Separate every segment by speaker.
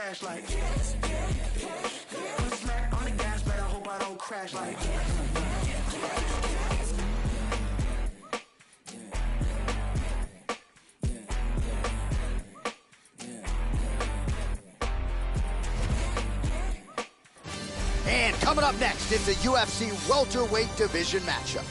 Speaker 1: crash like. On the gas, but I hope I don't crash like.
Speaker 2: And coming up next, it's a UFC welterweight division matchup.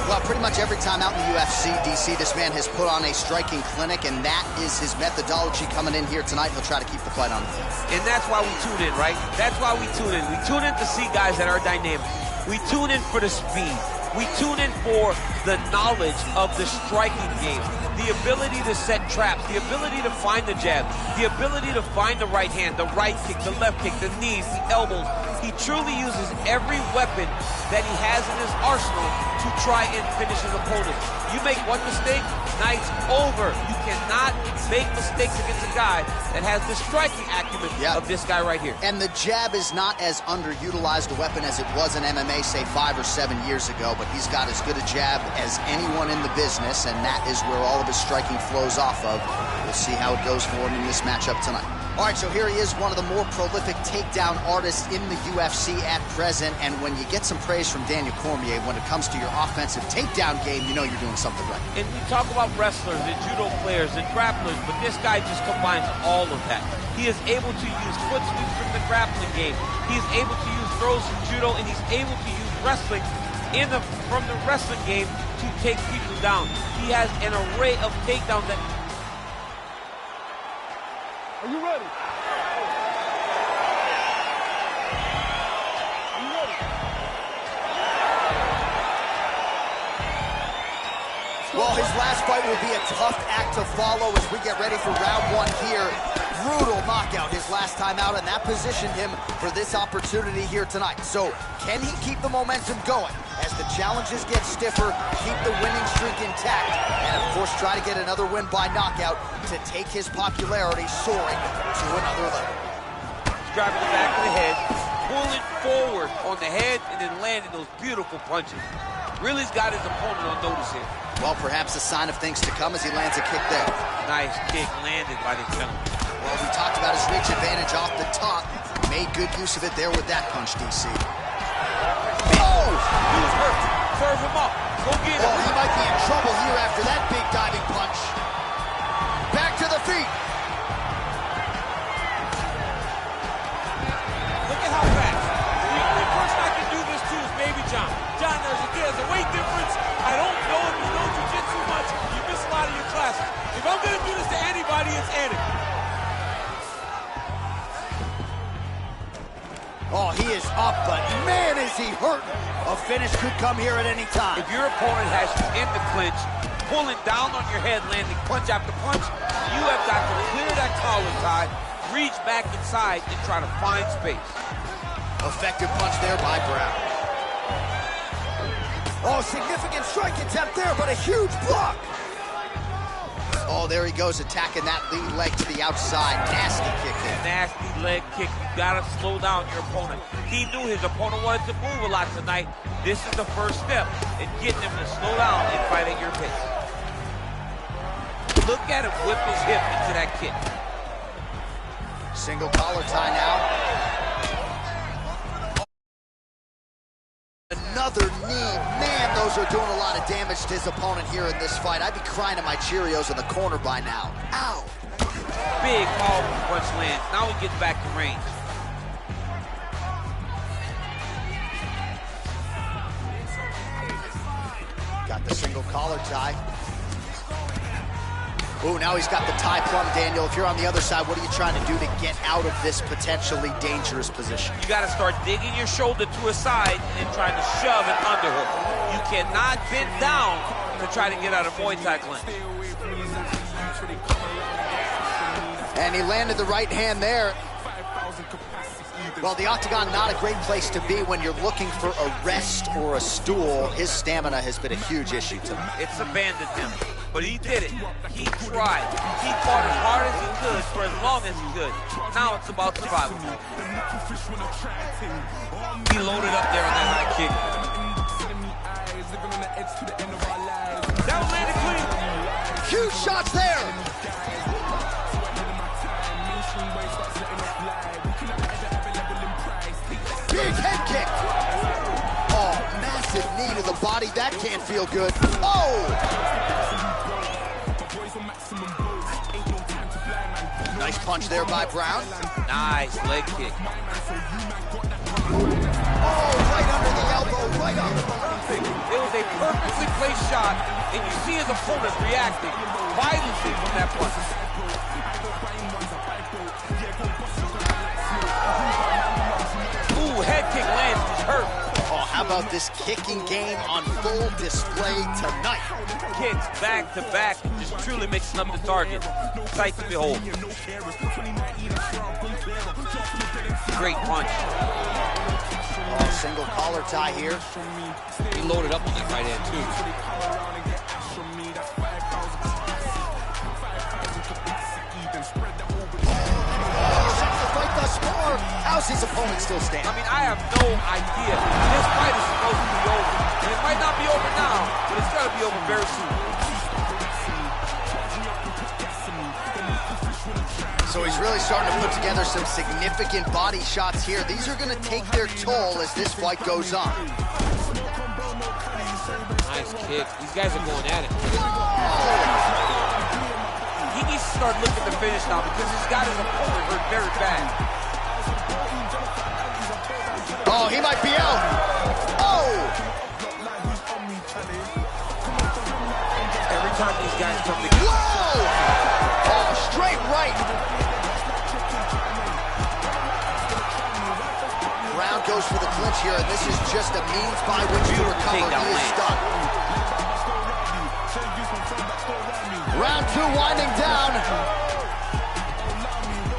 Speaker 2: Well, pretty much every time out in the UFC, DC, this man has put on a striking clinic, and that is his methodology coming in here tonight. He'll try to keep the fight on.
Speaker 3: And that's why we tune in, right? That's why we tune in. We tune in to see guys that are dynamic. We tune in for the speed. We tune in for the knowledge of the striking game, the ability to set traps, the ability to find the jab, the ability to find the right hand, the right kick, the left kick, the knees, the elbows. He truly uses every weapon that he has in his arsenal to try and finish his opponent. You make one mistake, night's over. You cannot make mistakes against a guy that has the striking acumen of this guy right here.
Speaker 2: And the jab is not as underutilized a weapon as it was in MMA, say 5 or 7 years ago, but he's got as good a jab as anyone in the business, and that is where all of his striking flows off of. We'll see how it goes for him in this matchup tonight. All right, so here he is, one of the more prolific takedown artists in the UFC at present, and when you get some praise from Daniel Cormier when it comes to your offensive takedown game, you know you're doing something right.
Speaker 3: And we talk about wrestlers and judo players and grapplers, but this guy just combines all of that. He is able to use foot sweeps from the grappling game. He is able to use throws from judo, and he's able to use wrestling from the wrestling game to take people down. He has an array of takedowns that...
Speaker 4: Are you ready? Are you ready?
Speaker 2: Well, his last fight will be a tough act to follow as we get ready for round one here. Brutal knockout his last time out, and that positioned him for this opportunity here tonight. So, can he keep the momentum going as the challenges get stiffer, keep the winning streak intact, and of course try to get another win by knockout to take his popularity soaring to another level.
Speaker 3: He's grabbing the back of the head, pulling forward on the head, and then landing those beautiful punches. Really's got his opponent on notice here.
Speaker 2: Well, perhaps a sign of things to come as he lands a kick there.
Speaker 3: Nice kick landed by the gentleman.
Speaker 2: Well, we talked about his reach advantage off the top. Made good use of it there with that punch, DC.
Speaker 3: Oh! He was hurt. Serve him up. Go get him.
Speaker 2: Oh, he might be in trouble here after that big diving punch. Back to the feet.
Speaker 3: Look at how fast. The only person I can do this to is Baby John. John, there's a weight difference. I don't know if you know jiu-jitsu much. You miss a lot of your classes. If I'm going to do this to anybody, it's Andy.
Speaker 2: Oh, he is up, but man, is he hurt. A finish could come here at any time.
Speaker 3: If your opponent has you in the clinch, pulling down on your head, landing punch after punch, you have got to clear that collar tie, reach back inside, and try to find space.
Speaker 2: Effective punch there by Brown. Oh, significant strike attempt there, but a huge block. Oh, there he goes, attacking that lead leg to the outside. Nasty kick there.
Speaker 3: Nasty leg kick. You gotta slow down your opponent. He knew his opponent wanted to move a lot tonight. This is the first step in getting him to slow down and fight at your pace. Look at him whip his hip into that kick.
Speaker 2: Single collar tie now. Another knee. Man, those are doing a lot of damage to his opponent here in this fight. I'd be crying to my Cheerios in the corner by now. Ow.
Speaker 3: Big powerful punch lands. Now he gets back to range.
Speaker 2: Got the single collar tie. Ooh, now he's got the tie plum, Daniel. If you're on the other side, what are you trying to do to get out of this potentially dangerous position?
Speaker 3: You got to start digging your shoulder to a side and trying to shove an underhook. You cannot bend down to try to get out of Muay Thai clinch.
Speaker 2: And he landed the right hand there. Well, the octagon, not a great place to be when you're looking for a rest or a stool. His stamina has been a huge issue tonight.
Speaker 3: It's abandoned him. But he did it. He tried. He fought as hard as he could for as long as he could. Now it's about survival. He loaded up there on that high kick. That was landed clean.
Speaker 2: Huge shots there. Big head kick. Oh, massive knee to the body. That can't feel good. Oh! Nice punch there by Brown.
Speaker 3: Nice leg kick.
Speaker 2: Oh, right under the elbow, right on the body.
Speaker 3: It was a perfectly placed shot, and you see his opponent reacting violently from that punch. Ooh, head kick lands, just hurt.
Speaker 2: Oh, how about this kicking game on full display tonight?
Speaker 3: Kicks back to back, just truly mixing up the target. Sight to behold. Great punch.
Speaker 2: Oh, single collar tie here.
Speaker 3: He loaded up on that right hand too.
Speaker 2: How's his opponent still standing?
Speaker 3: I mean, I have no idea. This fight is supposed to be over. And it might not be over now, but it's got to be over very soon.
Speaker 2: So he's really starting to put together some significant body shots here. These are going to take their toll as this fight goes on.
Speaker 3: Nice kick. These guys are going at it. He needs to start looking to finish now because he's got his opponent hurt very bad.
Speaker 2: Oh, he might be out. Oh!
Speaker 3: Every time these guys come together.
Speaker 2: Whoa! Oh, straight right. Brown goes for the clinch here, and this is just a means by which to recover. He is stunned. Round 2 winding down.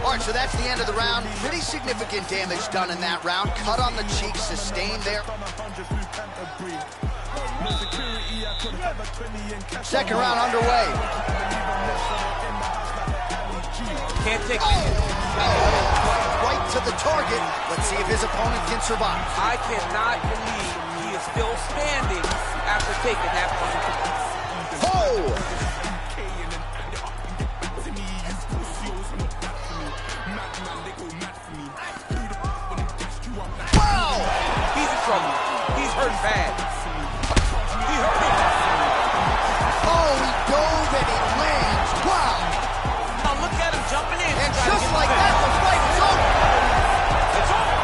Speaker 2: All right, so that's the end of the round. Pretty significant damage done in that round. Cut on the cheek, sustained there. Second round underway.
Speaker 3: Can't take
Speaker 2: Right to the target. Let's see if his opponent can survive.
Speaker 3: I cannot believe he is still standing after taking that punch.
Speaker 2: Oh!
Speaker 3: He's hurt bad. He hurt him.
Speaker 2: Oh, he dove and he lands. Wow.
Speaker 3: Now look at him jumping in.
Speaker 2: And just like that, the fight is over.
Speaker 3: It's over.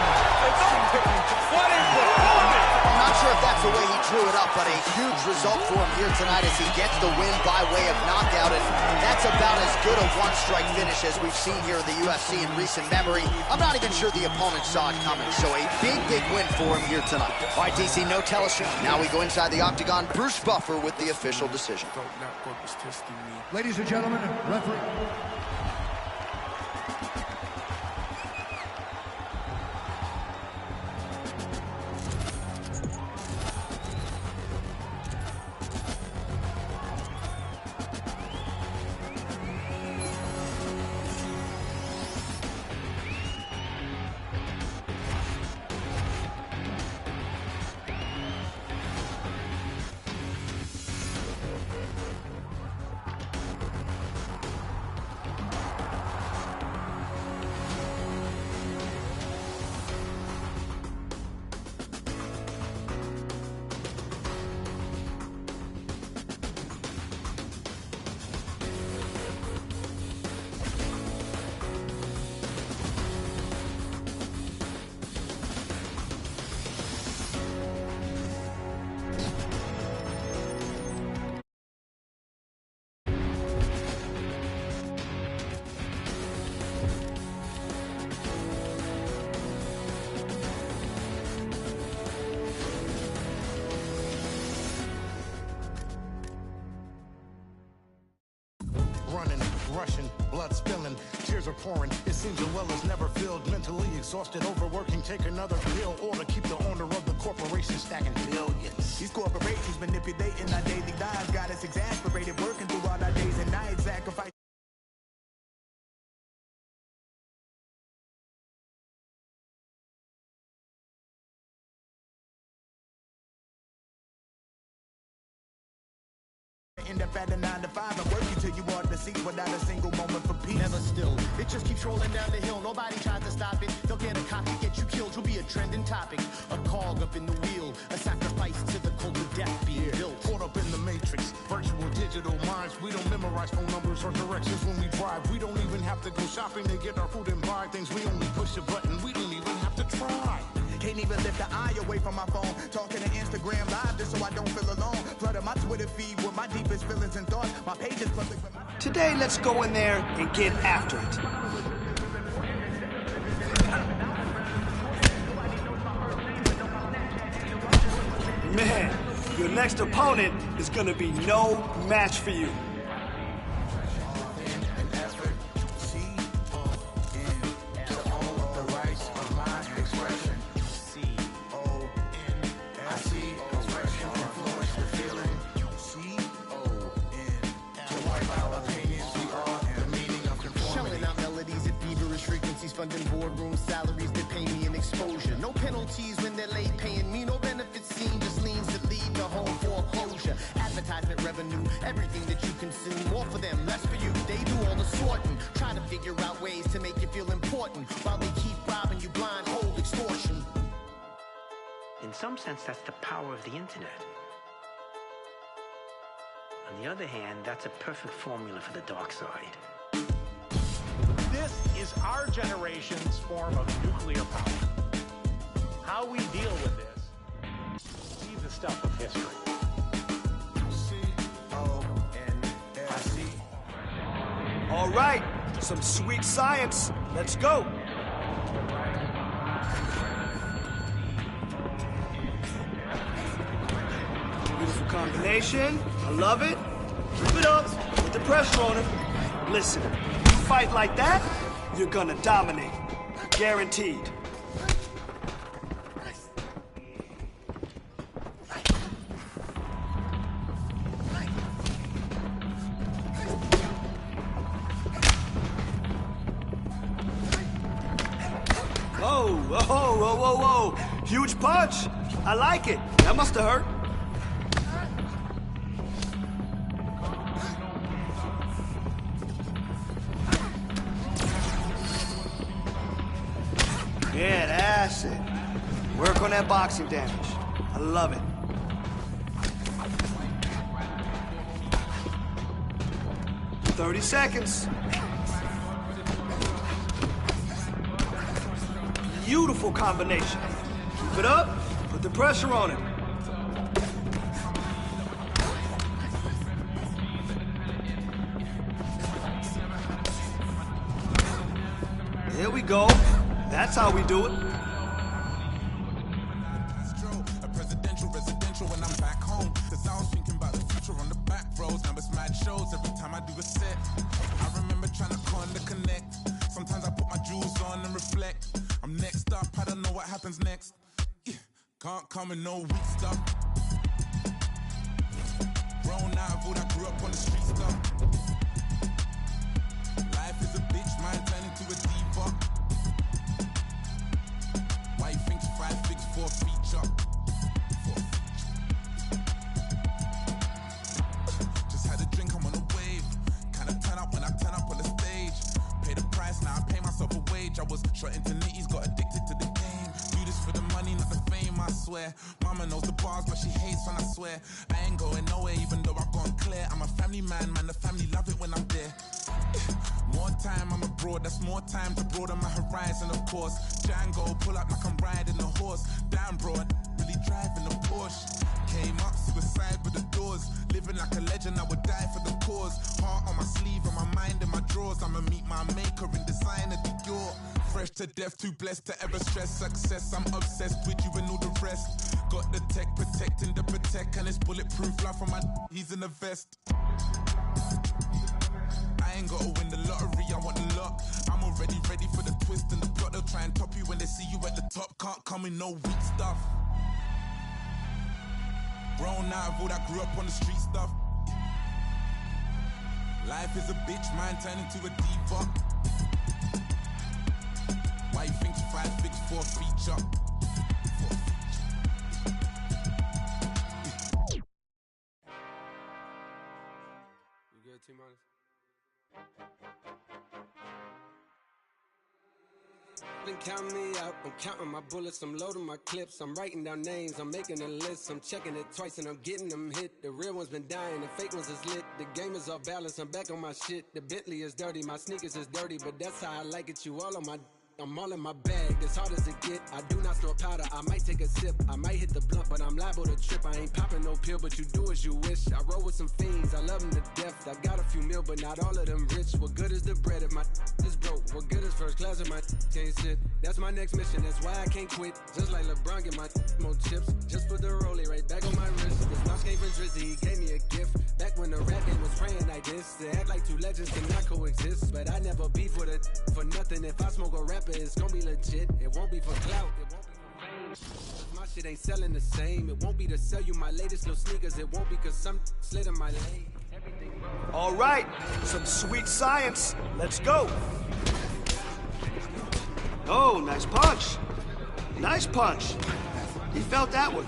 Speaker 3: It's over. What is the moment?
Speaker 2: I'm not sure if that's the way he drew it up, but a huge result for him here tonight as he gets the win by way of knockout. And that's about as good a one-strike finish as we've seen here in the UFC in recent memory. I'm not even sure the opponent saw it coming, so a big, big win for him here tonight. All right, DC, no telestrain. Now we go inside the octagon. Bruce Buffer with the official decision.
Speaker 4: Ladies and gentlemen, referee. Rushing, blood spilling, tears are pouring. It seems your well is never filled, mentally exhausted, overworking, take another pill, or to keep the owner of the corporation stacking billions.
Speaker 1: These corporations manipulating our daily lives, got us exasperated, working through all our days and nights, sacrifice. End up at a 9 to 5 and working till you want to see without a single moment for peace.
Speaker 5: Never still, it just keeps rolling down the hill. Nobody tries to stop it. They'll get a copy, get you killed. You'll be a trending topic, a cog up in the wheel, a sacrifice to the cult of death being built.
Speaker 4: Caught up in the matrix, virtual digital minds. We don't memorize phone numbers or directions when we drive. We don't even have to go shopping to get our food and buy things. We only push a button. We don't even have to try.
Speaker 1: Can't even lift an eye away from my phone. Talking to Instagram live just so I don't feel alone. Flooding my Twitter feed with my deepest feelings and thoughts. My page is public.
Speaker 6: Today, let's go in there and get after it. Man, your next opponent is gonna be no match for you.
Speaker 5: Funding boardroom salaries that pay me an exposure. No penalties when they're late paying me. No benefits seen, just leans that lead to home foreclosure. Advertisement revenue, everything that you consume. More for them, less for you. They do all the sorting. Try to figure out ways to make you feel important while they keep robbing you blind, cold extortion.
Speaker 7: In some sense, that's the power of the internet. On the other hand, that's a perfect formula for the dark side.
Speaker 8: This is our generation's form of nuclear power. How we deal with this, leave the stuff of history. C-O-N-S-C.
Speaker 6: All right, some sweet science. Let's go. Beautiful combination. I love it. Keep it up. Put the pressure on him. Listen. Fight like that, you're gonna dominate. Guaranteed. Whoa, whoa, whoa, whoa, whoa. Huge punch. I like it. That must have hurt. Yeah, that's it. Work on that boxing damage. I love it. "30 seconds. Beautiful combination. Keep it up. Put the pressure on him. There we go. That's how we do it.
Speaker 9: A presidential when I'm back home. Cause I was thinking about the future on the back roads. Now it's mad shows every time I do a set. I remember trying to call and connect. Sometimes I put my jewels on and reflect. I'm next up, I don't know what happens next. Can't come in no weak stuff. Grown out of all that grew up on the street stuff. Life is a bitch, man, turn into a diva. Why you think 5 figs for a feature? Just had a drink, I'm on a wave. Kinda turn up when I turn up on the stage. Pay the price, now I pay myself a wage. I was shot into nitties, got addicted to the game. Do this for the money, not the fame, I swear. Mama knows the bars, but she hates when I swear. I ain't going nowhere, even though I've gone clear. I'm a family man, the family love it when I'm there. More time I'm abroad, that's more time to broaden my horizon, of course. Django, pull up like I'm riding a horse. Damn bro, I really driving a Porsche. Came up, suicide with the doors. Living like a legend, I would die for the cause. Heart on my sleeve and my mind in my drawers. I'ma meet my maker in design of the Dior. Fresh to death, too blessed to ever stress success. I'm obsessed with you and all the rest. Got the tech protecting the protect, and it's bulletproof life on my he's in the vest. I ain't gotta win the lottery, I want the lot. I'm already ready for the twist and the plot. They'll try and top you when they see you at the top, can't come in no weak stuff. Grown out of all that grew up on the street stuff. Life is a bitch, man, turn into a diva. Why you think 5 bigs for a feature?
Speaker 10: You good, T-Minus? Been counting me out, I'm counting my bullets, I'm loading my clips, I'm writing down names, I'm making a list, I'm checking it twice and I'm getting them hit. The real ones been dying, the fake ones is lit, the game is off balance, I'm back on my shit. The Bentley is dirty, my sneakers is dirty, but that's how I like it, you all on my... I'm all in my bag, as hard as it get. I do not snort powder, I might take a sip. I might hit the blunt, but I'm liable to trip. I ain't popping no pill, but you do as you wish. I roll with some fiends, I love them to death. I got a few mil, but not all of them rich. What good is the bread if my is broke? What good is first class if my can't sit? That's my next mission, that's why I can't quit. Just like LeBron, get my more chips. Just put the rollie right back on my wrist. This box came from Drizzy, he gave me a gift. Back when the rap game was praying like this. They act like two legends cannot coexist. But I never beef with it for nothing. If I smoke a rapper, it's gonna be legit. It won't be for clout, it won't be for fame. My shit ain't selling the same. It won't be to sell you my latest little sneakers. It won't be cause some slid in my lane.
Speaker 6: All right, some sweet science. Let's go. Oh, nice punch. Nice punch. He felt that one.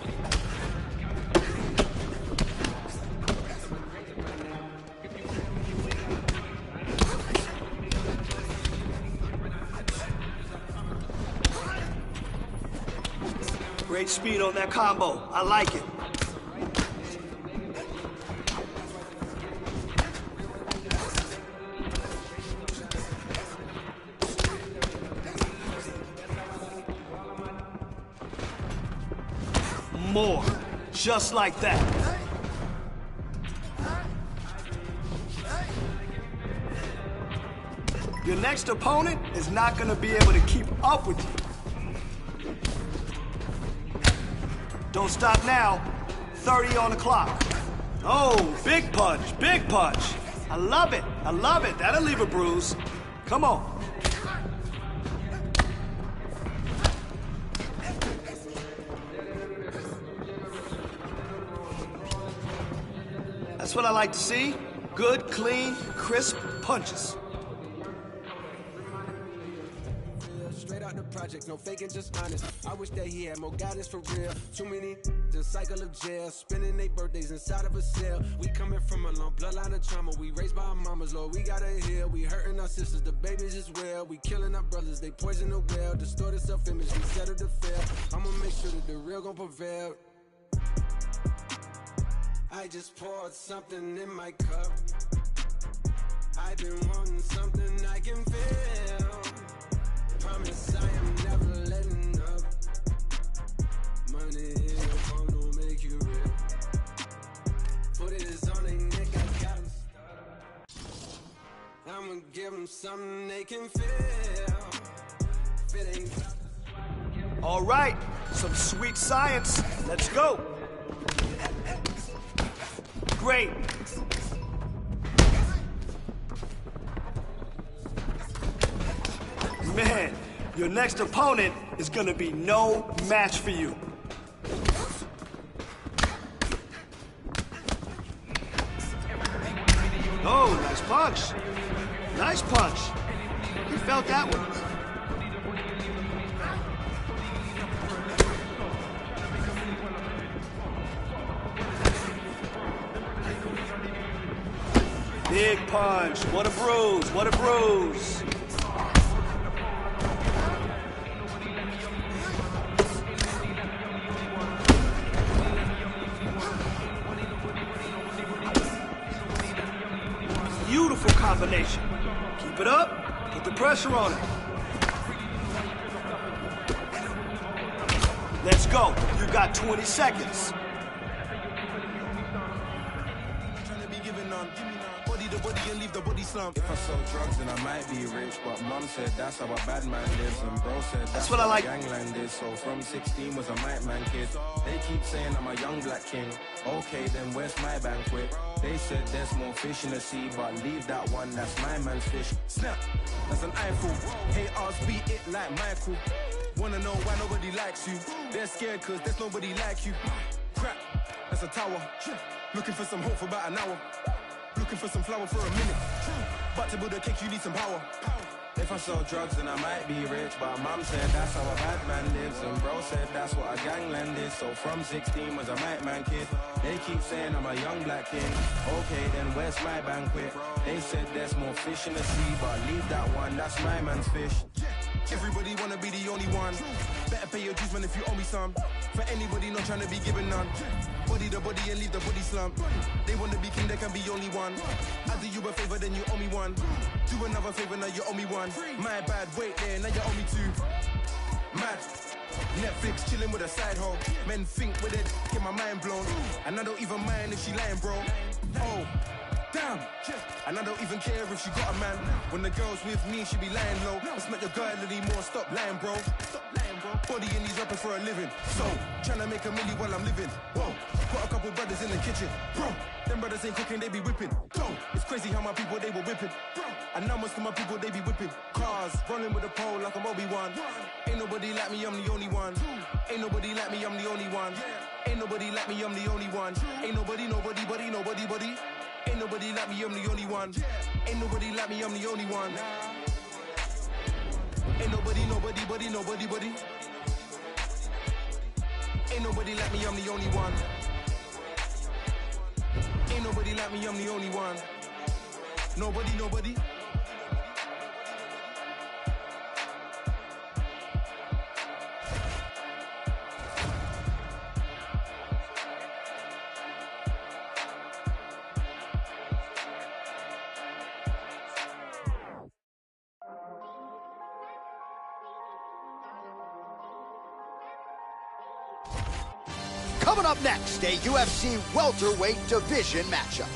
Speaker 6: Great speed on that combo. I like it. More. Just like that. Your next opponent is not going to be able to keep up with you. Don't stop now. 30 on the clock. Oh, big punch, big punch. I love it, I love it. That'll leave a bruise. Come on. That's what I like to see. Good, clean, crisp punches.
Speaker 10: Straight out the project, no faking, just honest. I wish that he had more guidance for real. Too many, the cycle of jail. Spending their birthdays inside of a cell. We coming from a long bloodline of trauma. We raised by our mamas, Lord, we gotta heal. We hurting our sisters, the babies as well. We killing our brothers, they poison the well. Distorted self-image, we settle to fail. I'ma make sure that the real gon' prevail. I just poured something in my cup. I've been wanting something I can feel. Promise I am never letting up. Money in your palm don't make you real. Put it on their neck, I got them stuck. I'ma give them something they can feel. If it ain't...
Speaker 6: All right, some sweet science. Let's go. Great. Man, your next opponent is gonna be no match for you. Oh, nice punch. Nice punch. He felt that one. Big punch. What a bruise. What a bruise. Beautiful combination. Keep it up. Put the pressure on it. Let's go. You got 20 seconds.
Speaker 11: If I sold drugs, then I might be rich. But mom said that's how a bad man lives, and bro said that's
Speaker 6: what I like.
Speaker 11: Gangland is. So from 16 was a might man kid. They keep saying I'm a young black king. Okay, then where's my banquet? They said there's more fish in the sea, but leave that one, that's my man's fish. Snap, that's an eyeful. Haters beat it like Michael. Wanna know why nobody likes you? They're scared cause there's nobody like you. Crap, that's a tower. Looking for some hope for about an hour. Looking for some flour for a minute. But to build a cake you need some power. If I sell drugs then I might be rich, but mom said that's how a bad man lives, and bro said that's what a gangland is. So from 16 was a white man kid. They keep saying I'm a young black king. Okay, then where's my banquet? They said there's more fish in the sea, but leave that one, that's my man's fish. Everybody wanna be the only one. Better pay your dues, man, if you owe me some. For anybody not trying to be given none. Body the body and leave the body slump. They wanna be king, there can be only one. I do you a favor, then you owe me one. Do another favor, now you owe me one. My bad, wait there, now you owe me two. Mad. Netflix chilling with a side hoe. Men think with it, get my mind blown. And I don't even mind if she lying, bro. Oh, damn. And I don't even care if she got a man. When the girl's with me, she be lying low. It's not your girl anymore, stop lying, bro. Stop lying, bro. Body in these rappers for a living. So, tryna make a milli while I'm living. Whoa, got a couple brothers in the kitchen. Bro, them brothers ain't cooking, they be whipping. Go, it's crazy how my people, they were whipping. Bro, and now most of my people, they be whipping. Cars, running with a pole like I'm Obi-Wan. Ain't nobody like me, I'm the only one. Ain't nobody like me, I'm the only one. Ain't nobody like me, I'm the only one. Ain't nobody, nobody, buddy, nobody, buddy. Ain't nobody like me, I'm the only one. Ain't nobody like me, I'm the only one. Ain't nobody, nobody, buddy, nobody, buddy. Ain't nobody like me, I'm the only one. Ain't nobody like me, I'm the only one. Nobody, nobody.
Speaker 2: Coming up next, a UFC welterweight division matchup.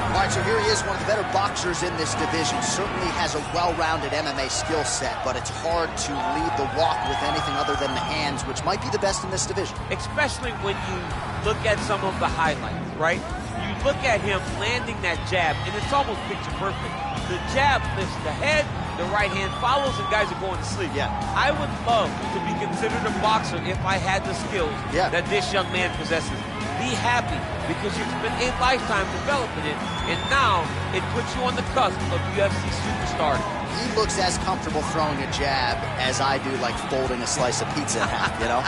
Speaker 2: All right, so here he is, one of the better boxers in this division. Certainly has a well-rounded MMA skill set, but it's hard to lead the walk with anything other than the hands, which might be the best in this division.
Speaker 3: Especially when you look at some of the highlights, right? You look at him landing that jab, and it's almost picture perfect. The jab lifts the head, the right hand follows, and guys are going to sleep.
Speaker 2: Yeah.
Speaker 3: I would love to be considered a boxer if I had the skills that this young man possesses. Be happy, because you spent a lifetime developing it, and now it puts you on the cusp of UFC superstar.
Speaker 2: He looks as comfortable throwing a jab as I do, like folding a slice of pizza in half, you know?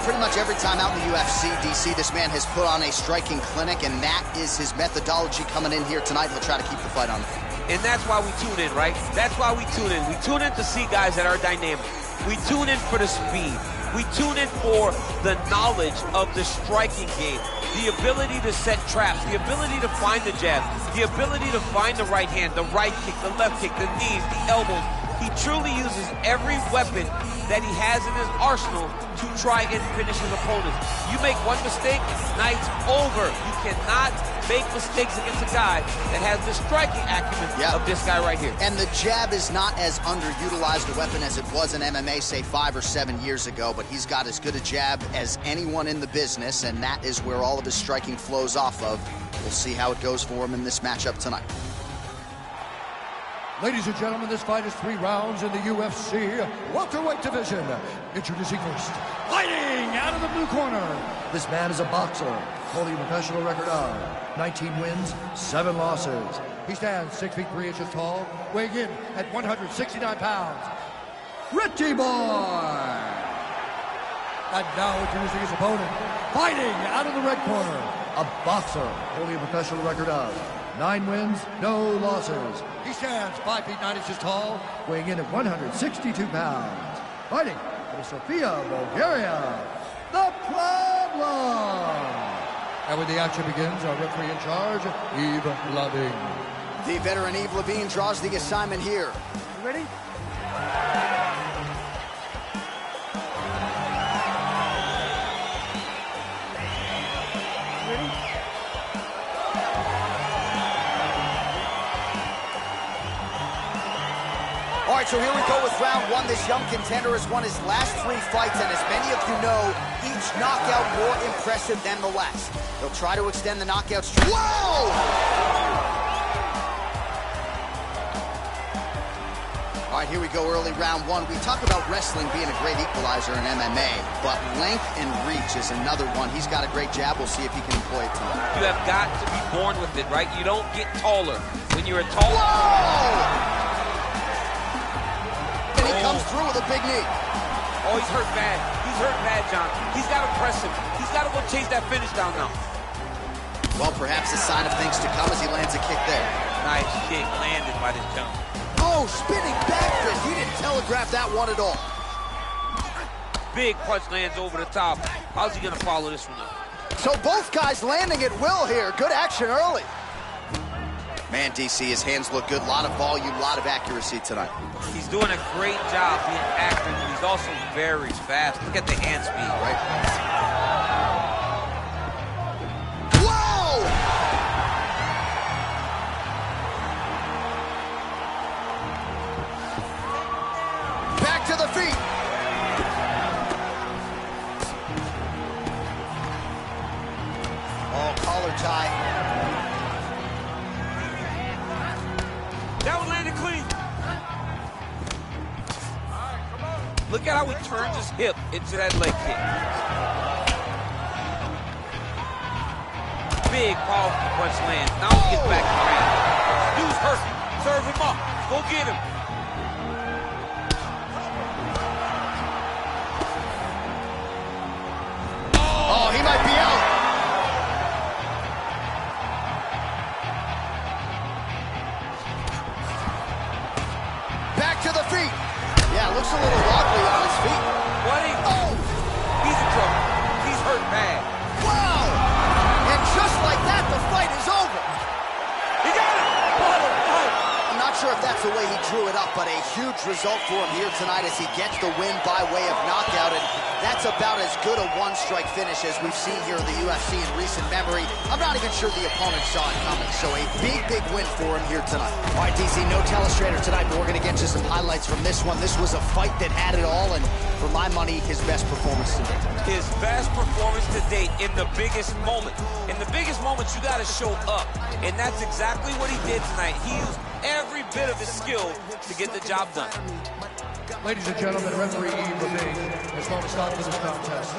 Speaker 2: Pretty much every time out in the UFC, DC, this man has put on a striking clinic, and that is his methodology coming in here tonight. He'll try to keep the fight on the feet.
Speaker 3: And that's why we tune in, right? That's why we tune in. We tune in to see guys that are dynamic. We tune in for the speed. We tune in for the knowledge of the striking game, the ability to set traps, the ability to find the jab, the ability to find the right hand, the right kick, the left kick, the knees, the elbows. He truly uses every weapon that he has in his arsenal to try and finish his opponents. You make one mistake, night's over. You cannot make mistakes against a guy that has the striking acumen of this guy right here.
Speaker 2: And the jab is not as underutilized a weapon as it was in MMA, say 5 or 7 years ago, but he's got as good a jab as anyone in the business, and that is where all of his striking flows off of. We'll see how it goes for him in this matchup tonight.
Speaker 12: Ladies and gentlemen, this fight is 3 rounds in the UFC welterweight division. Introducing first, fighting out of the blue corner. This man is a boxer, holding a professional record of 19 wins, 7 losses. He stands 6 feet 3 inches tall, weighing in at 169 pounds. Pretty boy! And now introducing his opponent, fighting out of the red corner, a boxer, holding a professional record of 9 wins, no losses. He stands 5 feet 9 inches tall, weighing in at 162 pounds. Fighting out of Sofia, Bulgaria, the Problem. And when the action begins, our referee in charge, Yves Lavigne.
Speaker 2: The veteran Yves Lavigne draws the assignment here.
Speaker 6: You ready?
Speaker 2: so here we go with round one. This young contender has won his last 3 fights, and as many of you know, each knockout more impressive than the last. He'll try to extend the knockout streak. Whoa! All right, here we go, early round one. We talk about wrestling being a great equalizer in MMA, but length and reach is another one. He's got a great jab. We'll see if he can employ it tonight.
Speaker 3: You have got to be born with it, right? You don't get taller when you're a tall.
Speaker 2: Whoa! And he comes through with a big knee.
Speaker 3: Oh, he's hurt bad. He's hurt bad, John. He's got to press him. He's got to go chase that finish down now.
Speaker 2: Well, perhaps a sign of things to come as he lands a kick there.
Speaker 3: Nice kick landed by this jump.
Speaker 2: Oh, spinning back fist. He didn't telegraph that one at all.
Speaker 3: Big punch lands over the top. How's he going to follow this one up?
Speaker 2: So both guys landing at will here. Good action early. Man, DC, his hands look good. A lot of volume, a lot of accuracy tonight.
Speaker 3: He's doing a great job being accurate, but he's also very fast. Look at the hand speed, right?
Speaker 2: Back to the feet. Oh, collar tie.
Speaker 3: That one landed clean. Look at how he turns his hip into that leg kick. Big, powerful punch lands. Now he gets back to the ring. Dude's hurt. Serve him up. Go get him.
Speaker 2: Oh, he might be out. Back to the feet. Yeah, looks a little wobbly on his feet.
Speaker 3: Buddy.
Speaker 2: Oh!
Speaker 3: He's in trouble. He's hurt bad.
Speaker 2: Wow! And just like that, the fight is over.
Speaker 3: He got it!
Speaker 2: I'm not sure if that's the way he drew it up, but a huge result for him here tonight as he gets the win by way of knockout. And that's about as good a one-strike finish as we've seen here in the UFC in recent memory. I'm not even sure the opponent saw it coming, so a big, big win for him here tonight. All right, DC, no telestrator tonight, but we're going to get you some highlights from this one. This was a fight that had it all, and for my money, his best performance to date.
Speaker 3: His best performance to date in the biggest moment. In the biggest moments, you got to show up, and that's exactly what he did tonight. He used every bit of his skill to get the job done.
Speaker 12: Ladies and gentlemen, referee Yves Levine has called a stop to this contest.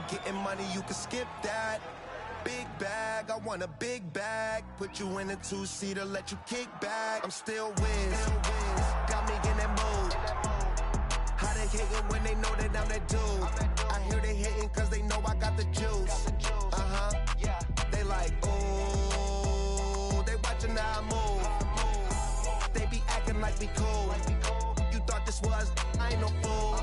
Speaker 5: Getting money, you can skip that. Big bag, I want a big bag. Put you in a two-seater, let you kick back. I'm still Wiz, got me in that mood. How they hating when they know that I'm that dude? I hear they hating cause they know I got the juice. They like, ooh, they watching how I move. They be acting like we cool. You thought this was, I ain't no fool.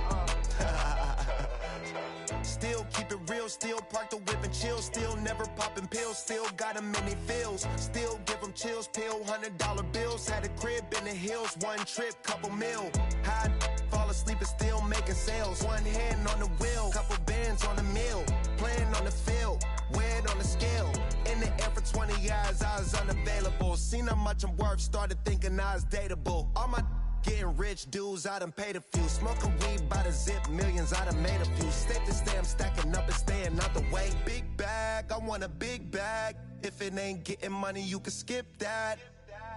Speaker 5: Still keep it real, still park the whip and chill, still never popping pills, still got them in they feels, still give them chills, pill, $100 bills, had a crib in the hills, one trip, couple mil, high, fall asleep and still making sales, one hand on the wheel, couple bands on the mill, playing on the field, weighed on the scale, in the air for 20 hours, I was unavailable, seen how much I'm worth, started thinking I was dateable, all my getting rich dudes, I done paid a few. Smoking weed by the zip, millions, I done made a few. State to stay, I'm stacking up and staying out the way. Big bag, I want a big bag. If it ain't getting money, you can skip that.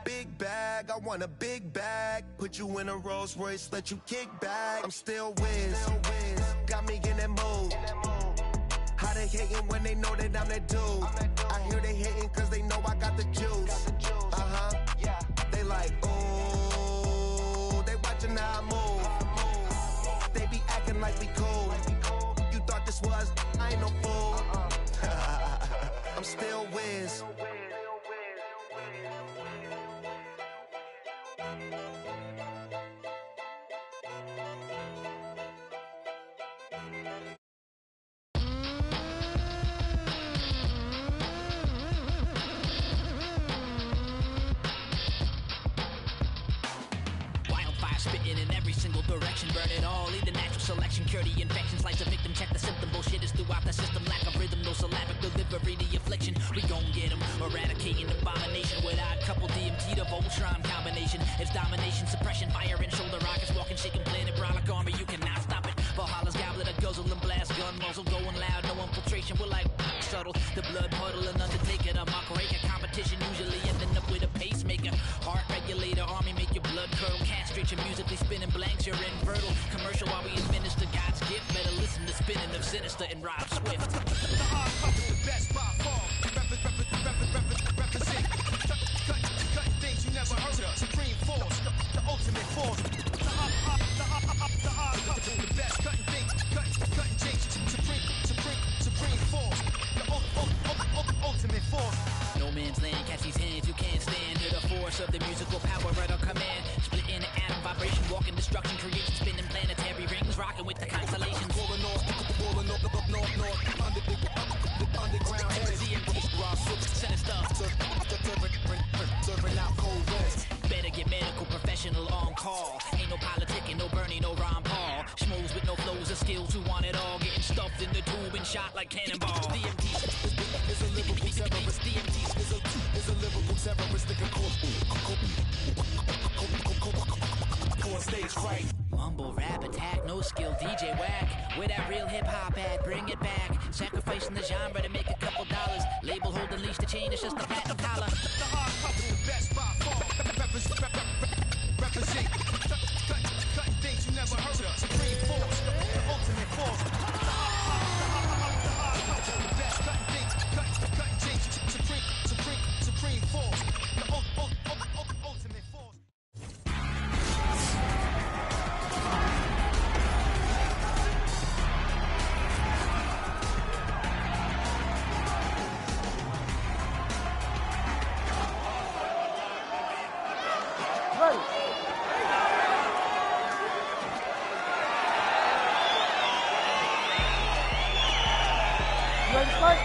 Speaker 5: Big bag, I want a big bag. Put you in a Rolls Royce, let you kick back. I'm still Wiz, got me in that mood. How they hating when they know that I'm that dude? I hear they hating cause they know I got the juice. They like, ooh. How I move. They be acting like we cool. You thought this was, I ain't no fool. I'm still Wiz.
Speaker 13: Cure the infection, slice a victim, check the symptom. Bullshit is throughout the system, lack of rhythm, no syllabic delivery, the affliction. We gon' get them, eradicating abomination without a couple DMT to Voltron combination. It's domination, suppression, fire and shoulder rockets, walking, shaking, planet, brolic army, you cannot stop it. Valhalla's goblet, a guzzle and blast, gun muzzle going loud, no infiltration, we're like subtle. The blood puddle, an undertaker, a mock raker, competition usually ending up with a pacemaker. Heart regulator, army make your blood curdle, castrate your musically spinning blanks, you're infertile. Commercial while we administer God's gift, better listen to spinning of Sinister and Rob Swift.
Speaker 5: The hard hustle, the best by far. Represent, cutting things you never heard of. Supreme force, the ultimate force. The hard hustle, the best cutting things, cutting things. Supreme force, the ultimate force.
Speaker 13: No man's land, catch these hands, you can't stand to the force of the musical power at our command. Splitting the atom, vibration, walking destruction, creation, spinning planetary rings, rocking with the constellations.
Speaker 11: Pulling north, underground heads.
Speaker 13: Sinister.
Speaker 11: Serving out cold west.
Speaker 13: Better get medical professional on call. Ain't no politicking, no Bernie, no Ron Paul. Schmoes with no flows or skills who want it all. Getting stuffed in the tube and shot like cannonball. DMT
Speaker 11: is a Liverpool terrorist.
Speaker 13: DMT
Speaker 11: is a Liverpool terroristic core stage fright.
Speaker 13: Mumble rap attack, no skill DJ whack. Where that real hip hop at? Bring it back. Sacrificing the genre to make a couple dollars. Label holding leash to chain, it's just a platinum collar.
Speaker 5: The hard hustle, the best by far. Represent, cutting things you never heard of. Supreme force, the ultimate force. The hard hustle, the best cutting things, cutting things. Supreme force, the ultimate force.
Speaker 14: Ready to fight?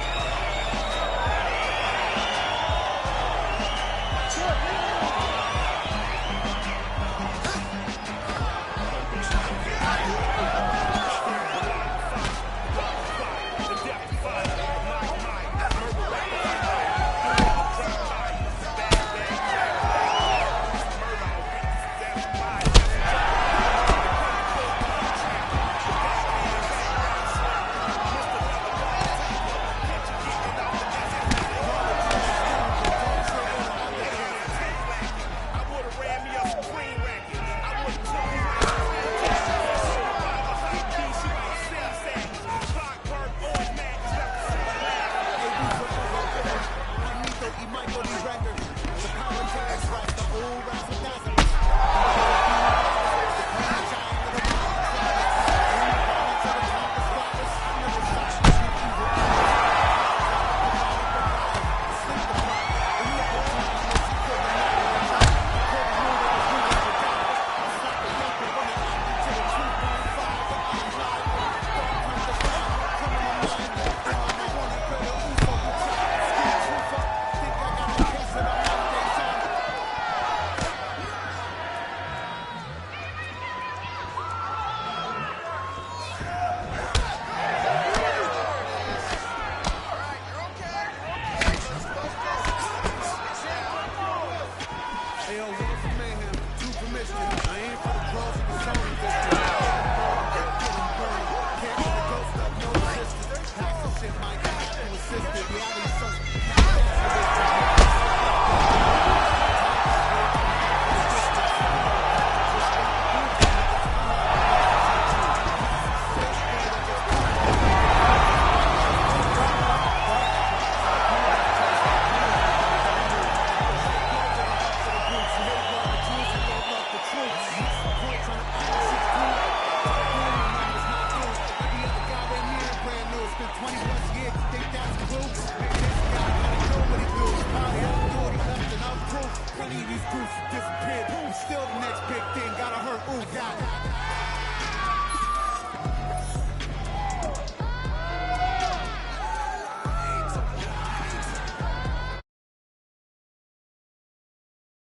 Speaker 5: Still the next big thing, gotta hurt, ooh, God.